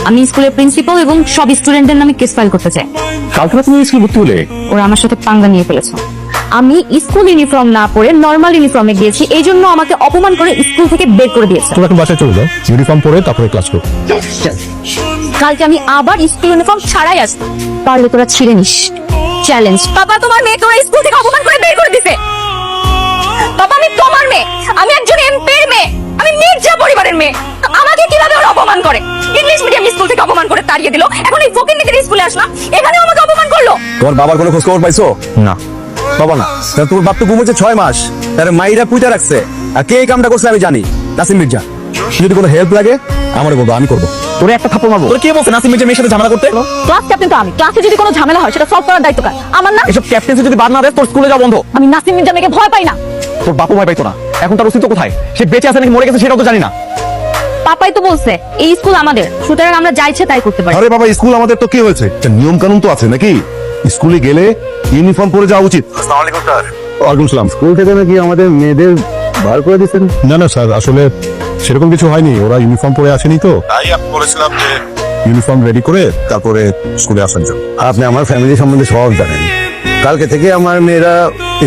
আমি স্কুলের প্রিন্সিপাল এবং সব স্টুডেন্টদের নামে কেস ফাইল করতে চাই। কালকে রাতে তুমি স্কুল ভর্তি হলে? ওরা আমার সাথে পাঙ্গা নিয়ে ফেলেছে। আমি স্কুল ইউনিফর্ম না পরে নর্মাল ইউনিফর্মে গিয়েছি, এই জন্য আমাকে অপমান করে স্কুল থেকে বের করে দিয়েছে। তোমরা এখন বাসায় চলে যাও, ইউনিফর্ম পরে তারপরে ক্লাস করো। কালকে আমি আবার স্কুল ইউনিফর্ম ছাড়াই আসবো, পারলে তোরা ছিঁড়ে নিস। চ্যালেঞ্জ। বাবা, তোমার মেয়ে তোরা স্কুল থেকে অপমান করে বের করে দিছে। বাবা, আমি তোমার মেয়ে, আমি একজন এমপির মেয়ে, আমি মির্জা পরিবারের মেয়ে, আমাকে কিভাবে ওরা অপমান করে? ইংলিশ মিডিয়াম স্কুল থেকে অপমান করে তাড়িয়ে দিল, এখন এই ফকিন্নিদের স্কুলে আসলাম, এখানে আমাকে অপমান করলো। তোমার বাবার কোনো খোঁজ খবর পাইছো? না বাবা না, তোর বাপ তো ঘুমোচ্ছে 6 মাস, তার মাইরা পুইতা রাখছে। আর কে এই কামটা করছে আমি জানি, নাসিম মির্জা। যদি কোনো হেল্প লাগে আমারে বলবো, আমি করবো। তোরে একটা থাপ্পড় মারবো। তোর কে বলছে নাসিম মির্জা মেয়ের সাথে ঝামেলা করতে? ক্লাস ক্যাপ্টেন তো আমি, ক্লাসে যদি কোনো ঝামেলা হয় সেটা সলভ করার দায়িত্ব কার? আমার না। এসব ক্যাপ্টেন্সি যদি বাদ না দেয় তোর স্কুলে যাওয়া বন্ধ। আমি নাসিম মির্জা মেয়েকে ভয় পাই না। তোর বাপু ভয় পাইতো না, এখন তার অস্তিত্ব কোথায়? সে বেঁচে আছে নাকি মরে গেছে সেটাও তো জানি না। পাপাই তো বলছে এই স্কুল আমাদের, সুতরাং আমরা যা ইচ্ছে তাই করতে পারি। আরে বাবা, স্কুল আমাদের তো কি হয়েছে? নিয়ম কানুন তো আছে নাকি? স্কুলে গেলে ইউনিফর্ম পরে যাওয়া উচিত। ওয়ালাইকুম সালাম। স্কুল থেকে নাকি আমাদের মেয়েদের বার করে দিচ্ছেন? না না স্যার, আসলে সেরকম কিছু হয়নি। ওরা ইউনিফর্ম পরে আসেনি তো, তাই আমি বলেছিলাম যে ইউনিফর্ম রেডি করে তারপরে স্কুলে আসার জন্য। আপনি আমার ফ্যামিলি সম্বন্ধে সব জানেন। কালকে থেকে আমার মেয়েরা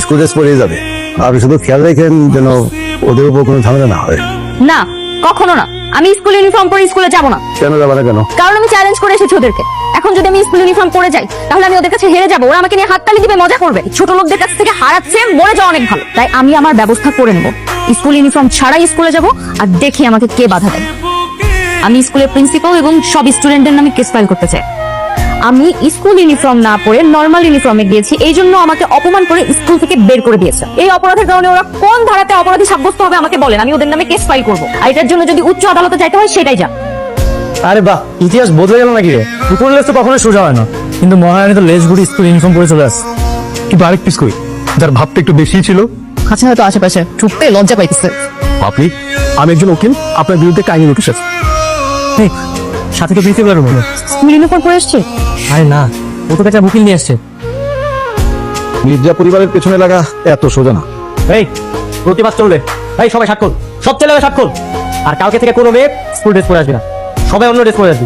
স্কুল ড্রেস পরে যাবে। আপনি শুধু খেয়াল রাখেন যেন ওদের উপর কোনো ঝামেলা না হয়। না, কখনো না। আমি স্কুল ইউনিফর্ম পরে স্কুলে যাব না। কেন যাবে না কেন? কারণ আমি চ্যালেঞ্জ করে এসেছি ওদেরকে। এখন যদি আমি স্কুল ইউনিফর্ম পরে যাই তাহলে আমি ওদের কাছে হেরে যাবো, ওরা আমাকে নিয়ে হাততালি দিবে, মজা করবে। ছোট লোকদের কাছ থেকে হারাচ্ছে, মরে যাওয়া অনেক ভালো। তাই আমি আমার ব্যবস্থা করে নেব, স্কুল ইউনিফর্ম ছাড়াই স্কুলে যাব, আর দেখি আমাকে কে বাধা দেয়। আমি স্কুলের প্রিন্সিপাল এবং সব স্টুডেন্টদের নামে কেস ফাইল করতে চাই। আমি স্কুল ইউনিফর্ম না পরে নর্মাল ইউনিফর্মে গিয়েছি, এই জন্য আমাকে অপমান করে স্কুল থেকে বের করে দিয়েছে। এই অপরাধের কারণে ওরা কোন ধারাতে অপরাধী সাব্যস্ত হবে আমাকে বলেন, আমি ওদের নামে কেস ফাইল করবো। আর এটার জন্য যদি উচ্চ আদালতে যাইতে হয় সেটাই যা। আরে বাহ, ইতিহাস বদলে গেল নাকি রে? কুকুর লেজ তো কখনো সোজা হয় না, কিন্তু মহারানী তো লেজ গুড়ি স্কুল ইউনিফর্ম পরে চলে আসছে। কিন্তু আরেক পিস কই, যার ভাবটা একটু বেশি ছিল। আচ্ছা, হয়তো আশেপাশে ঢুকতে লজ্জা পাইতেছে। আপনি, আমি একজন উকিল, আপনার বিরুদ্ধে কাহিনী নোটিশ আছে। এই, সাথে তো প্রিন্সিপাল বলো। স্কুল ইউনিফর্ম পরে এসছে। আরে না, ও তো কাছে উকিল নিয়ে আসছে। মির্জা পরিবারের পেছনে লাগা এত সোজা না। এই, প্রতিবাদ চলবে। এই সবাই স্বাক্ষর, সব ছেলেরা স্বাক্ষর। আর কালকে থেকে কোনো মেয়ে স্কুল ড্রেস পরে আসবে না, সবাই অন্য ড্রেস পরে আসবে।